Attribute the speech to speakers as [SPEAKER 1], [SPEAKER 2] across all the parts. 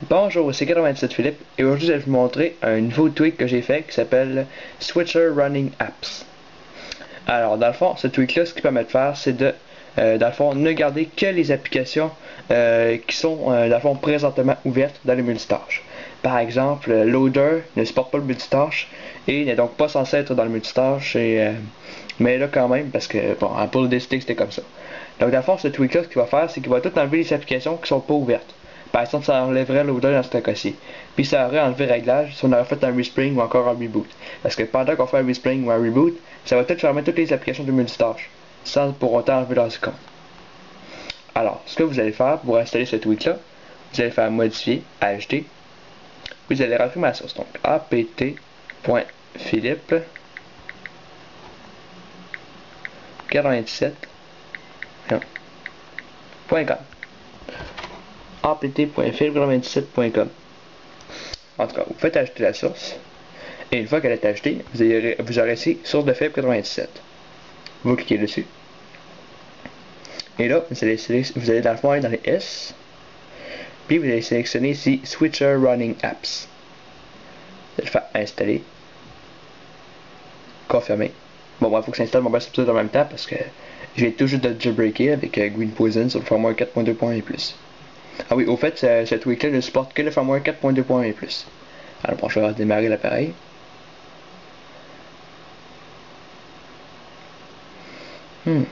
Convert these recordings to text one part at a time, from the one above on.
[SPEAKER 1] Bonjour, c'est 97 Philippe et aujourd'hui je vais vous montrer un nouveau tweak que j'ai fait qui s'appelle Switcher Running Apps. Alors dans le fond, ce tweak là, ce qu'il permet de faire, c'est de dans le fond, ne garder que les applications qui sont dans le fond présentement ouvertes dans le multitâche. Par exemple, Loader ne supporte pas le multitâche et n'est donc pas censé être dans le multitâche mais là quand même parce que bon, pour le décider c'était comme ça. Donc dans le fond, ce tweak là, ce qu'il va faire, c'est qu'il va tout enlever les applications qui sont pas ouvertes. Par exemple, ça enlèverait loader dans ce cas-ci. Puis ça aurait enlevé réglage si on aurait fait un respring ou encore un reboot. Parce que pendant qu'on fait un respring ou un reboot, ça va tout fermer toutes les applications de multitâche, sans pour autant enlever leurs icônes. Alors, ce que vous allez faire pour installer ce tweak-là, vous allez faire modifier, ajouter, vous allez rentrer ma source. Donc, apt.philippe97.com apt.philippe97.com. En tout cas, vous faites ajouter la source. Et une fois qu'elle est ajoutée, vous aurez ici source de Philippe 97. Vous cliquez dessus. Et là, vous allez dans le fond aller dans les S. Puis vous allez sélectionner ici Switcher Running Apps. Vous allez faire installer. Confirmer. Bon, moi, il faut que ça installe mon best episode en même temps parce que j'ai tout juste de jailbreaker avec Green Poison sur le firmware 4.2.1 et plus. Ah oui, au fait, ce tweak-là ne supporte que le firmware 4.2.1 et plus. Alors bon, je vais redémarrer l'appareil. Bon,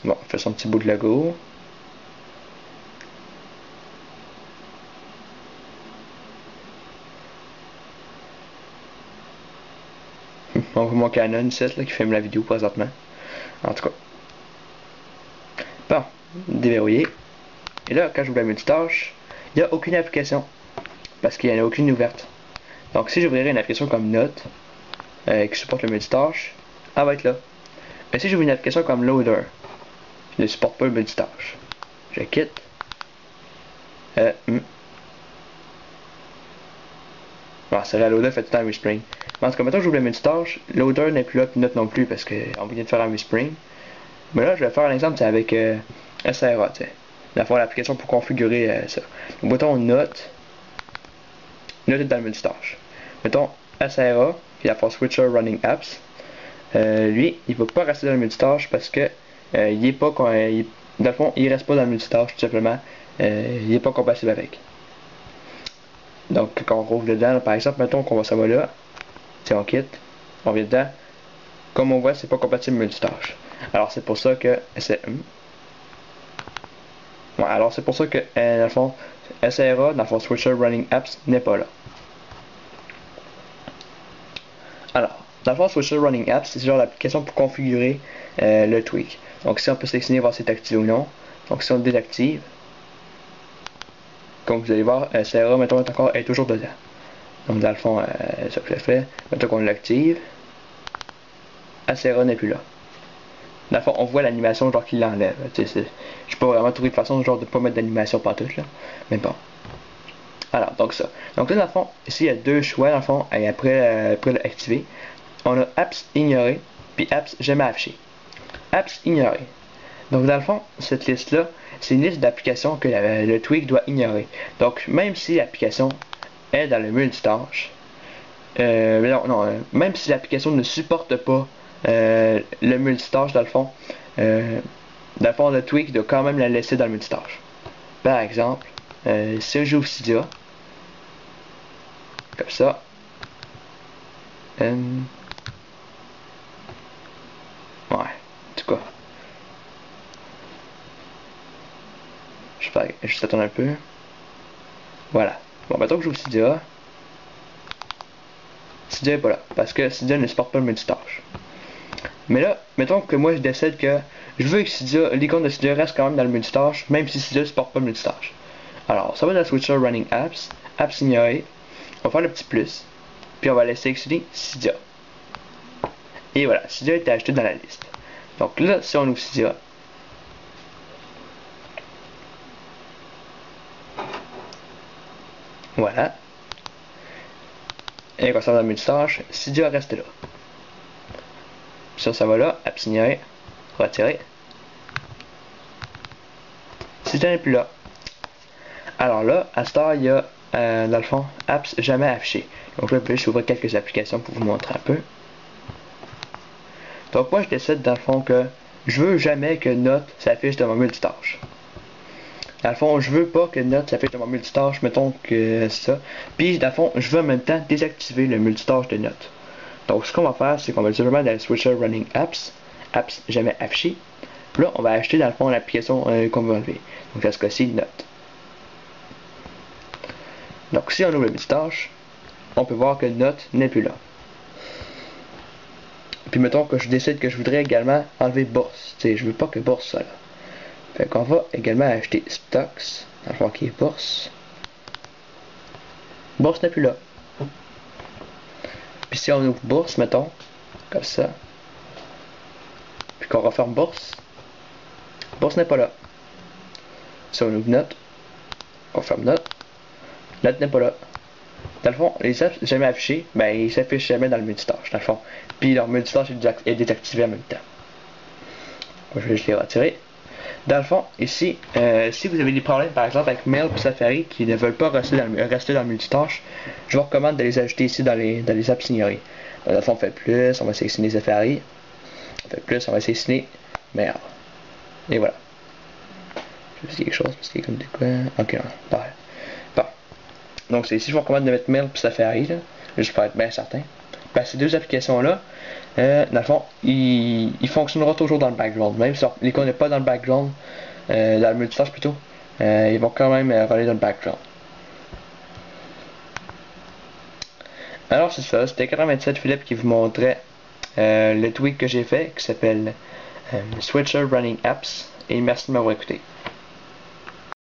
[SPEAKER 1] on fait son petit bout de logo. On voit mon Canon 7 là, qui filme la vidéo présentement. En tout cas. Bon, déverrouillé. Et là, quand j'ouvre la multitâche, il n'y a aucune application. Parce qu'il n'y en a aucune ouverte. Donc si j'ouvrirais une application comme Note, qui supporte le multitâche, elle va être là. Mais si j'ouvre une application comme Loader, qui ne supporte pas le multitâche, je quitte. Bon, c'est vrai, Loader fait tout le temps un respring. Mais en tout cas, maintenant que j'ouvre le multitâche, Loader n'est plus là, puis Note non plus, parce qu'on vient de faire un respring. Mais là, je vais faire un exemple avec SRA, tu sais. Dans le fond, l'application pour configurer ça. Donc, mettons Note. Note est dans le multitâche. Mettons SRA, puis la fois Switcher Running Apps. Lui, il ne va pas rester dans le multitâche parce que il est pas dans le fond, il reste pas dans le multitâche tout simplement. Il n'est pas compatible avec. Donc quand on rouvre dedans, par exemple, mettons qu'on va ça va là, si on quitte, on vient dedans, comme on voit, c'est pas compatible multitâche. Alors c'est pour ça que alors c'est pour ça que dans le fond, SRA, dans le fond Switcher Running Apps, n'est pas là. Alors, dans le fond, Switcher Running Apps, c'est genre l'application pour configurer le tweak. Donc ici, on peut sélectionner voir si c'est activé ou non. Donc si on le désactive, comme vous allez voir, SRA, mettons, est toujours dedans. Donc dans le fond, ça que je fais, mettons qu'on l'active, SRA n'est plus là. Dans le fond, on voit l'animation genre qu'il l'enlève. Je n'ai pas vraiment trouvé de façon genre de pas mettre d'animation pantoute là. Mais bon. Alors, donc ça. Donc là, dans le fond, ici, il y a deux choix, dans le fond, et après l'activer. On a Apps ignorées, puis Apps jamais affichées. Apps ignorées. Donc, dans le fond, cette liste-là, c'est une liste d'applications que le tweak doit ignorer. Donc, même si l'application est dans le multitâche, même si l'application ne supporte pas le multitâche, dans le fond, le tweak doit quand même la laisser dans le multitâche. Par exemple, si j'ouvre Cydia, comme ça, ouais, en tout cas, je vais juste attendre un peu. Voilà. Bon, maintenant que j'ouvre Cydia, Cydia n'est pas là, parce que Cydia ne supporte pas le multitâche. Mais là, mettons que moi je décide que je veux que Cydia, l'icône de Cydia reste quand même dans le multitâche, même si Cydia ne supporte pas le multitâche. Alors, ça va dans Switcher Running Apps, Apps ignorées, on va faire le petit plus, puis on va laisser sélectionner Cydia. Et voilà, Cydia est ajouté dans la liste. Donc là, si on ouvre Cydia, voilà, Et quand ça va dans multitâche, Cydia reste là. Ça va là, apps ignoré, retirer. Cydia n'est plus là. Alors là, à cette heure, il y a, dans le fond, apps jamais affiché. Donc là, je vais ouvrir quelques applications pour vous montrer un peu. Donc moi, je décide dans le fond que je veux jamais que Note s'affiche dans mon multitâche. Dans le fond, je veux pas que Note s'affiche dans mon multitâche, mettons que c'est ça. Puis, dans le fond, je veux en même temps désactiver le multitâche de Note. Donc, ce qu'on va faire, c'est qu'on va simplement dans le Switcher Running Apps, apps jamais affiché. Puis là, on va acheter dans le fond l'application qu'on veut enlever. Donc, dans ce cas-ci, Note. Donc, si on ouvre le multitâche, on peut voir que Note n'est plus là. Puis mettons que je décide que je voudrais également enlever bourse. Tu sais, je veux pas que bourse soit là. Fait qu'on va également acheter stocks, dans le fond qui est bourse. Bourse n'est plus là. Puis si on ouvre bourse, mettons, comme ça, puis qu'on referme bourse, bourse n'est pas là. Si on ouvre note, on ferme note, note n'est pas là. Dans le fond, les apps jamais affichés, ben ils s'affichent jamais dans le multitâche, dans le fond. Puis leur multitâche est désactivé en même temps. Moi, je vais juste les retirer. Dans le fond, ici, si vous avez des problèmes par exemple avec Mail ou Safari qui ne veulent pas rester dans le multitâche, je vous recommande de les ajouter ici dans les apps ignorées. Dans le fond, on fait plus, on va sélectionner Safari. On fait plus, on va sélectionner Mail. Et voilà. Je vais essayer quelque chose parce qu'il y a comme des quoi. Ok, non. Bon. Donc c'est ici je vous recommande de mettre Mail et Safari, là, juste pour être bien certain. Ben, ces deux applications-là, dans le fond, ils fonctionneront toujours dans le background. Même si l'icône n'est pas dans le background, dans le multitâche plutôt, ils vont quand même rouler dans le background. Alors c'est ça, c'était 87 Philippe qui vous montrait le tweak que j'ai fait, qui s'appelle Switcher Running Apps, et merci de m'avoir écouté.